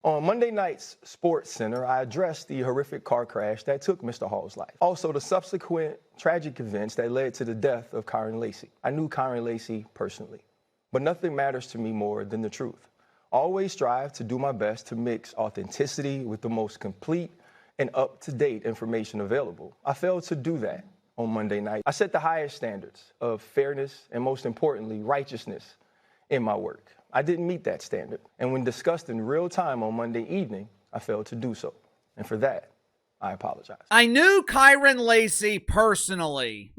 On Monday night's Sports Center, I addressed the horrific car crash that took Mr. Hall's life. Also, the subsequent tragic events that led to the death of Kyren Lacy. I knew Kyren Lacy personally, but nothing matters to me more than the truth. I always strive to do my best to mix authenticity with the most complete and up-to-date information available. I failed to do that on Monday night. I set the highest standards of fairness and, most importantly, righteousness in my work. I didn't meet that standard, and when discussed in real time on Monday evening, I failed to do so. And for that, I apologize. I knew Kyren Lacy personally.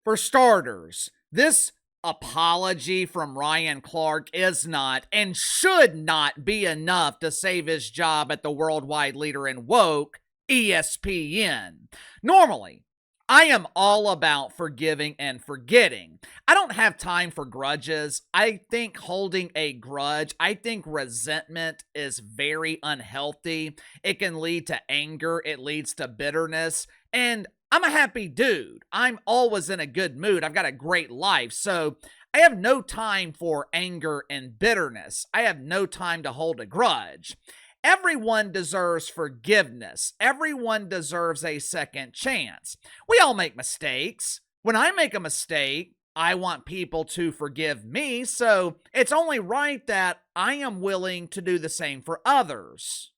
For starters, this apology from Ryan Clark is not and should not be enough to save his job at the worldwide leader in woke, ESPN. Normally, I am all about forgiving and forgetting. I don't have time for grudges. I think holding a grudge, I think resentment is very unhealthy. It can lead to anger. It leads to bitterness. And I'm a happy dude. I'm always in a good mood. I've got a great life. So I have no time for anger and bitterness. I have no time to hold a grudge. Everyone deserves forgiveness. Everyone deserves a second chance. We all make mistakes. When I make a mistake, I want people to forgive me, so it's only right that I am willing to do the same for others.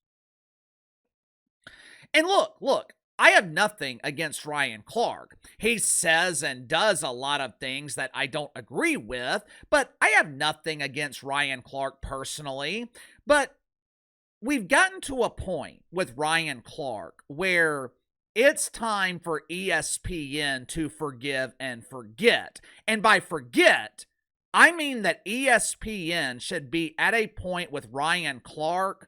And look, I have nothing against Ryan Clark. He says and does a lot of things that I don't agree with, but I have nothing against Ryan Clark personally. But we've gotten to a point with Ryan Clark where it's time for ESPN to forgive and forget. And by forget, I mean that ESPN should be at a point with Ryan Clark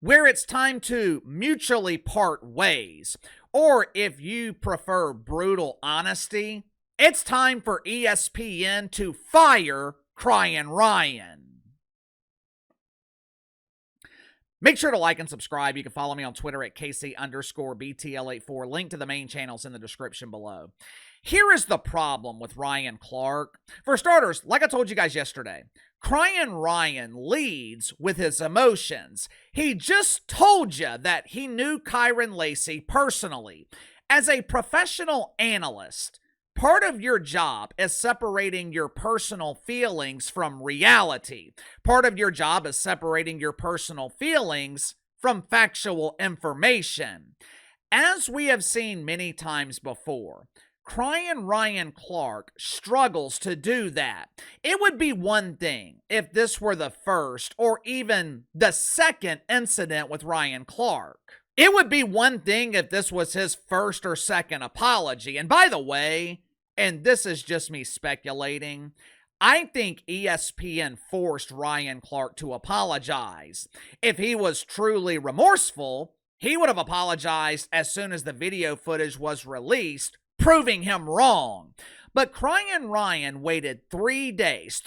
where it's time to mutually part ways. Or if you prefer brutal honesty, it's time for ESPN to fire Kyren Ryan. Make sure to like and subscribe. You can follow me on Twitter at KC_BTL84. Link to the main channels in the description below. Here is the problem with Ryan Clark. For starters, like I told you guys yesterday, Kyren Ryan leads with his emotions. He just told you that he knew Kyren Lacy personally. As a professional analyst, part of your job is separating your personal feelings from reality. Part of your job is separating your personal feelings from factual information. As we have seen many times before, Ryan Clark struggles to do that. It would be one thing if this were the first or even the second incident with Ryan Clark. It would be one thing if this was his first or second apology. And by the way, and this is just me speculating, I think ESPN forced Ryan Clark to apologize. If he was truly remorseful, he would have apologized as soon as the video footage was released, proving him wrong. But Kyren Ryan waited 3 days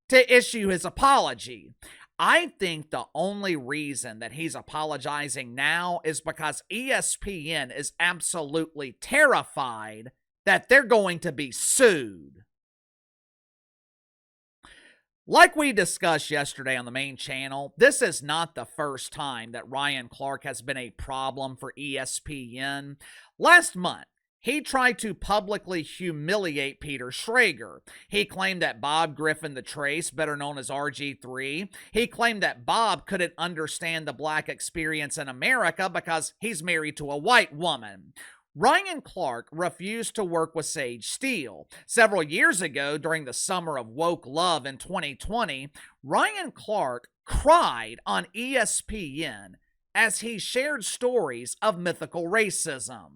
to issue his apology. I think the only reason that he's apologizing now is because ESPN is absolutely terrified that they're going to be sued. Like we discussed yesterday on the main channel, this is not the first time that Ryan Clark has been a problem for ESPN. Last month, he tried to publicly humiliate Peter Schrager. He claimed that Bob Griffin the Trace, better known as RG3, he claimed that Bob couldn't understand the black experience in America because he's married to a white woman. Ryan Clark refused to work with Sage Steele. Several years ago, during the summer of woke love in 2020, Ryan Clark cried on ESPN as he shared stories of mythical racism.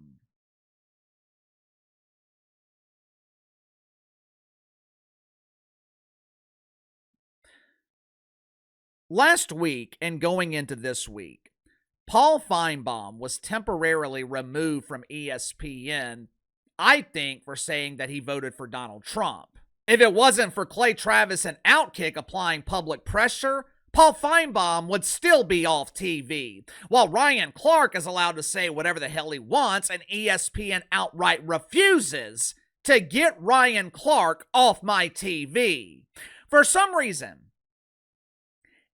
Last week and going into this week, Paul Finebaum was temporarily removed from ESPN, I think, for saying that he voted for Donald Trump. If it wasn't for Clay Travis and Outkick applying public pressure, Paul Finebaum would still be off TV, while Ryan Clark is allowed to say whatever the hell he wants, and ESPN outright refuses to get Ryan Clark off my TV. For some reason,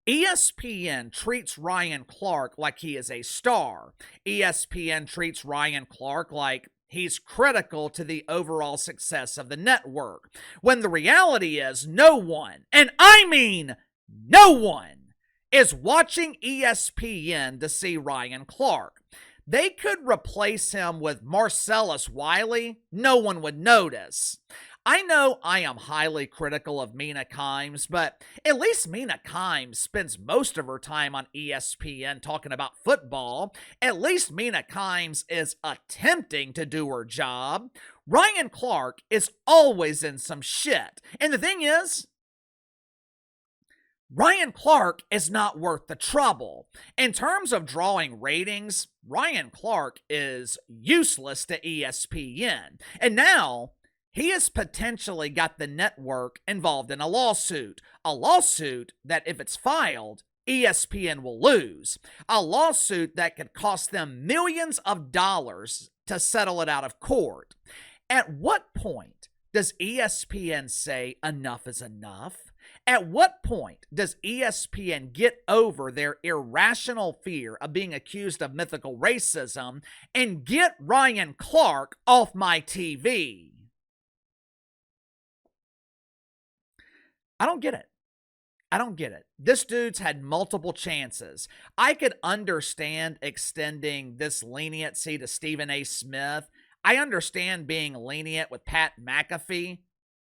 ESPN treats Ryan Clark like he is a star. ESPN treats Ryan Clark like he's critical to the overall success of the network, when the reality is no one, and I mean no one, is watching ESPN to see Ryan Clark. They could replace him with Marcellus Wiley. No one would notice. I know I am highly critical of Mina Kimes, but at least Mina Kimes spends most of her time on ESPN talking about football. At least Mina Kimes is attempting to do her job. Ryan Clark is always in some shit. And the thing is, Ryan Clark is not worth the trouble. In terms of drawing ratings, Ryan Clark is useless to ESPN. And now, he has potentially got the network involved in a lawsuit that, if it's filed, ESPN will lose. A lawsuit that could cost them millions of dollars to settle it out of court. At what point does ESPN say enough is enough? At what point does ESPN get over their irrational fear of being accused of mythical racism and get Ryan Clark off my TV? I don't get it. This dude's had multiple chances. I could understand extending this leniency to Stephen A. Smith. I understand being lenient with Pat McAfee.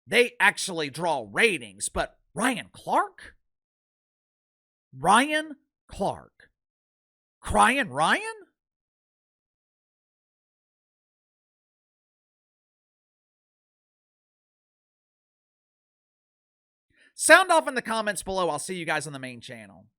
They actually draw ratings, but Ryan Clark? Ryan Clark. Crying Ryan? Sound off in the comments below. I'll see you guys on the main channel.